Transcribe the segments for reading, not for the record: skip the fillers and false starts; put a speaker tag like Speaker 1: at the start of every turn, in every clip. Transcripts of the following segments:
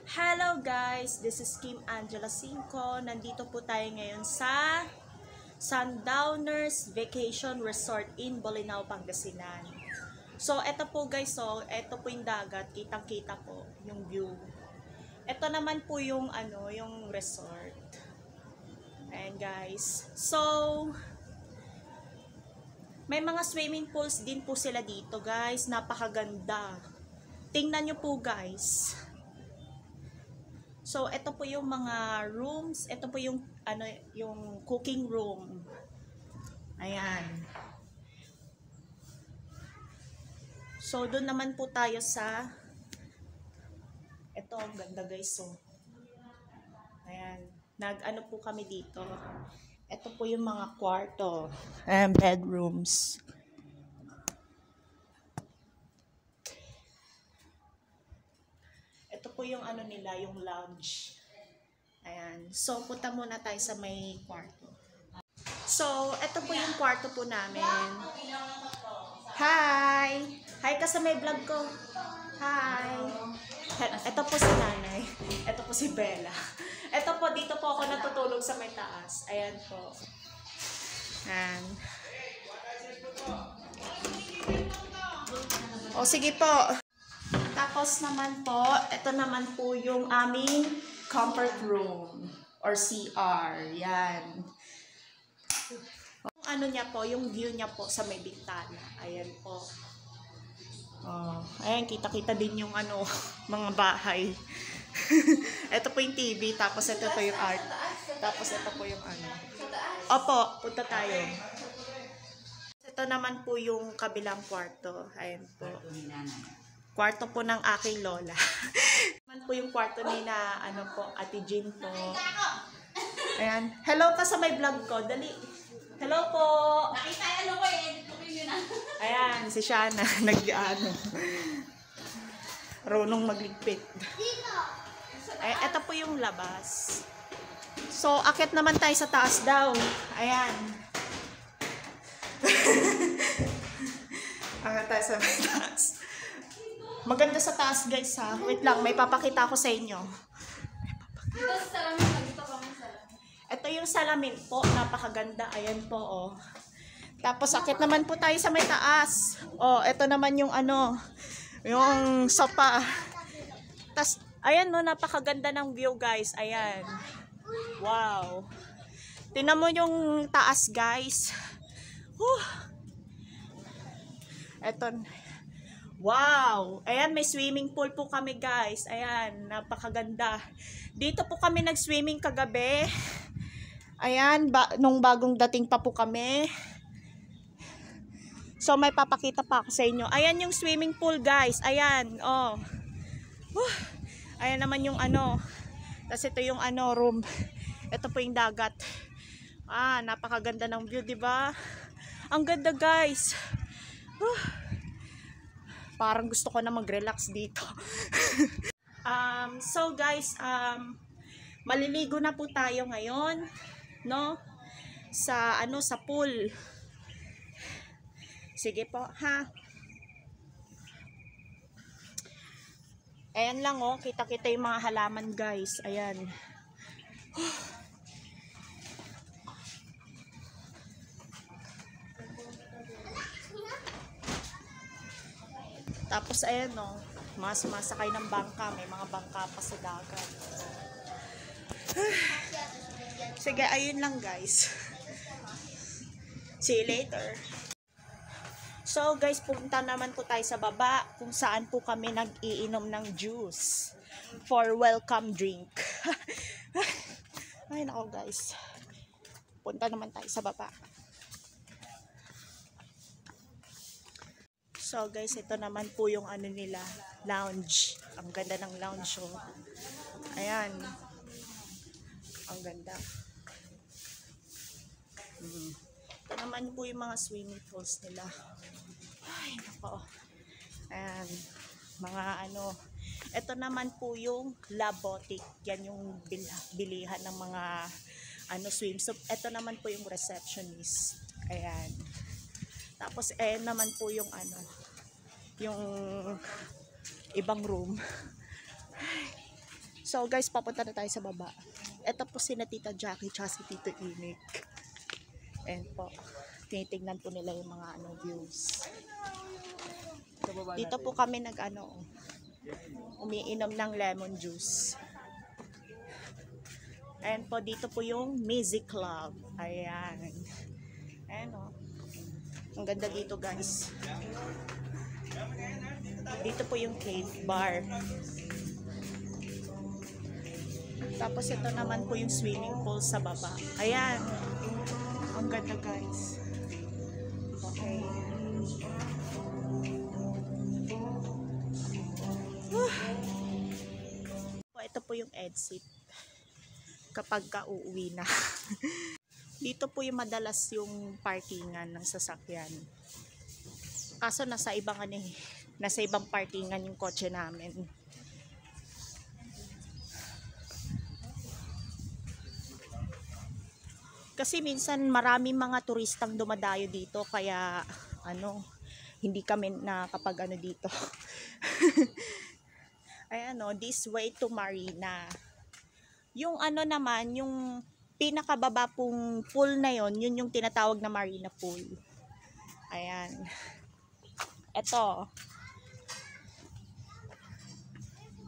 Speaker 1: Hello guys, this is Kim Angela Cinco. Nandito po tayo ngayon sa Sundowners Vacation Resort in Bolinao, Pangasinan. So, eto po guys, eto po yung dagat, kitang-kita po yung view. Eto naman po yung yung resort. Ayan guys. So, may mga swimming pools din po sila dito guys, napakaganda. Tingnan nyo po guys. So, ito po yung mga rooms. Ito po yung yung cooking room. Ayan. So, doon naman po tayo sa ito, ang ganda guys. So, ayan. Nag-ano po kami dito. Ito po yung mga kwarto and bedrooms. Ito po yung nila, yung lounge. Ayan. So, punta muna tayo sa may kwarto. So, ito po yung kwarto po namin. Hi! Hi ka sa may vlog ko. Hi! Ito po si nanay. Ito po si Bella. Ito po, dito po ako natutulog sa may taas. Ayan po. Ayan. O, sige po. Tapos naman po, ito naman po yung aming comfort room or CR. Yan. Yung niya po, yung view niya po sa may bintana. Ayan po. Oh, ayan, kita-kita din yung mga bahay. Ito po yung TV, tapos ito po yung art. Tapos ito po yung Opo, punta tayo. Ito naman po yung kabilang kwarto. Ayan po. Kwarto po ng aking lola. Naman po yung kwarto ni na Ate Jean po. Ayan. Hello ka sa may vlog ko. Dali. Hello po.
Speaker 2: Nakita ko edit ko yun na.
Speaker 1: Ayan, si Shana. Runong magligpit. Ay, ito po yung labas. So, akit naman tayo sa taas daw. Ayan. Akit tayo sa taas. Maganda sa taas guys ha. Wait lang, may papakita ko sa inyo.
Speaker 2: Dito sa salamin, dito kami salamin.
Speaker 1: Ito yung salamin po, napakaganda. Ayan po oh. Tapos akit naman po tayo sa may taas. Oh, ito naman yung yung sofa. Tas ayan no, napakaganda ng view guys. Ayan. Wow. Tingnan mo yung taas guys. Ito. Wow! Ayan, may swimming pool po kami guys. Ayan, napakaganda. Dito po kami nag-swimming kagabi. Ayan, nung bagong dating pa po kami. So, may papakita pa ako sa inyo. Ayan yung swimming pool guys. Ayan, oh. Ayan naman yung Tapos ito yung room. Ito po yung dagat. Napakaganda ng view, di ba? Ang ganda guys. Parang gusto ko na mag-relax dito. So guys, maliligo na po tayo ngayon, no? Sa sa pool. Sige po, ha. Ayan lang oh, kita-kita yung mga halaman guys. Ayan. Tapos ayan o, sumasakay ng bangka. May mga bangka pa sa dagat. Sige, ayun lang guys. See you later. So guys, punta naman po tayo sa baba kung saan po kami nag-iinom ng juice for welcome drink. Ay nako guys. Punta naman tayo sa baba. So guys, ito naman po yung nila, lounge. Ang ganda ng lounge oh. Ayan. Ang ganda. Ito naman po yung mga swimming pools nila. Ay, nako. Ayan. Mga ito naman po yung Labotic. Yan yung bilihan ng mga swim. So, ito naman po yung receptionist. Ayan. Tapos, naman po yung yung ibang room. So guys, papunta na tayo sa baba. Ito po si Tita Jackie tsaka si Tito Inik. And po, tinitignan po nila yung mga views. Dito po kami umiinom ng lemon juice. And po, dito po yung Music Club. Ayan. Ayan o. Ang ganda dito guys. Dito po yung cave bar. Tapos ito naman po yung swimming pool sa baba. Ayan. Ang ganda guys. Okay. Ito po yung exit. Kapag uuwi na. Dito po yung madalas yung parkingan ng sasakyan. Kaso nasa ibang parkingan yung kotse namin. Kasi minsan maraming mga turistang dumadayo dito kaya hindi kami nakapag dito. Ayan this way to Marina. Yung naman, yung pinakababa pong pool na yun yung tinatawag na Marina Pool. Ayan. Ito.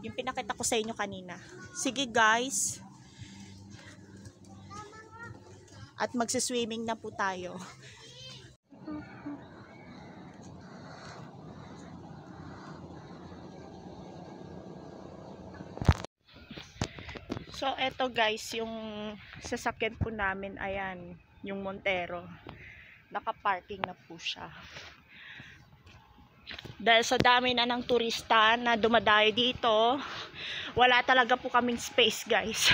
Speaker 1: Yung pinakita ko sa inyo kanina. Sige guys. At magsiswimming na po tayo. So, eto guys, yung sasakyan po namin, ayan, yung Montero. Naka-parking na po siya. Dahil sa dami na ng turista na dumadayo dito, wala talaga po kaming space guys.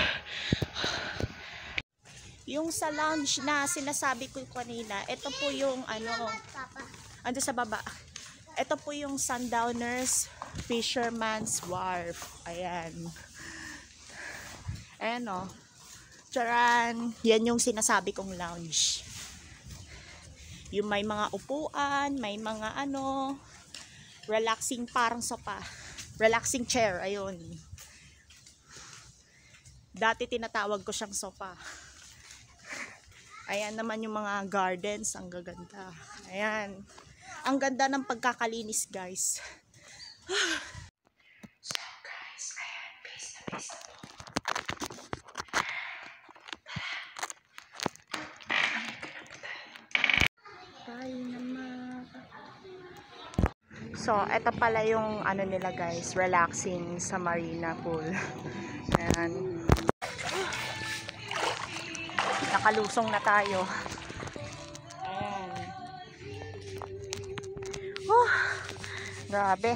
Speaker 1: Yung sa lounge na sinasabi ko kanina, ito po yung ando sa baba. Ito po yung Sundowners Fisherman's Wharf. Ayan. Ayan Charan. Yan yung sinasabi kong lounge. Yung may mga upuan, may mga relaxing parang sofa. Relaxing chair, ayun. Dati tinatawag ko siyang sofa. Ayan naman yung mga gardens, ang gaganda. Ayan. Ang ganda ng pagkakalinis, guys. So, guys, ayan, base na base na po. So, ito pala yung nila guys, relaxing sa Marina Pool. Ayan. Nakalusong na tayo. Ayan. Grabe.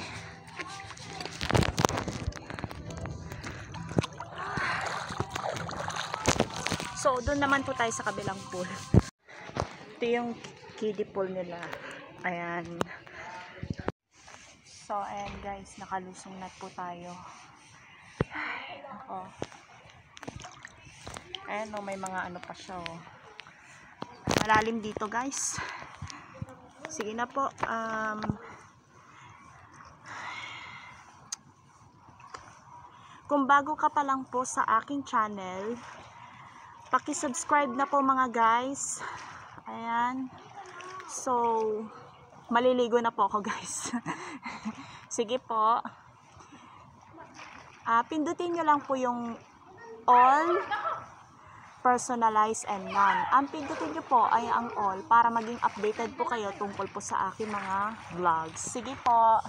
Speaker 1: So, doon naman po tayo sa kabilang pool. Ito yung kiddie pool nila. Ayan. So, ayan guys, nakalusong na po tayo. Ayan may mga pa siya malalim dito guys. Sige na po. Kung bago ka pa lang po sa aking channel, paki-subscribe na po mga guys. Ayan. So, maliligo na po ako guys. Sige po. Pindutin nyo lang po yung all, personalized, and none. Ang pindutin nyo po ay ang all para maging updated po kayo tungkol po sa aking mga vlogs. Sige po.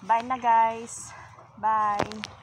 Speaker 1: Bye na guys. Bye.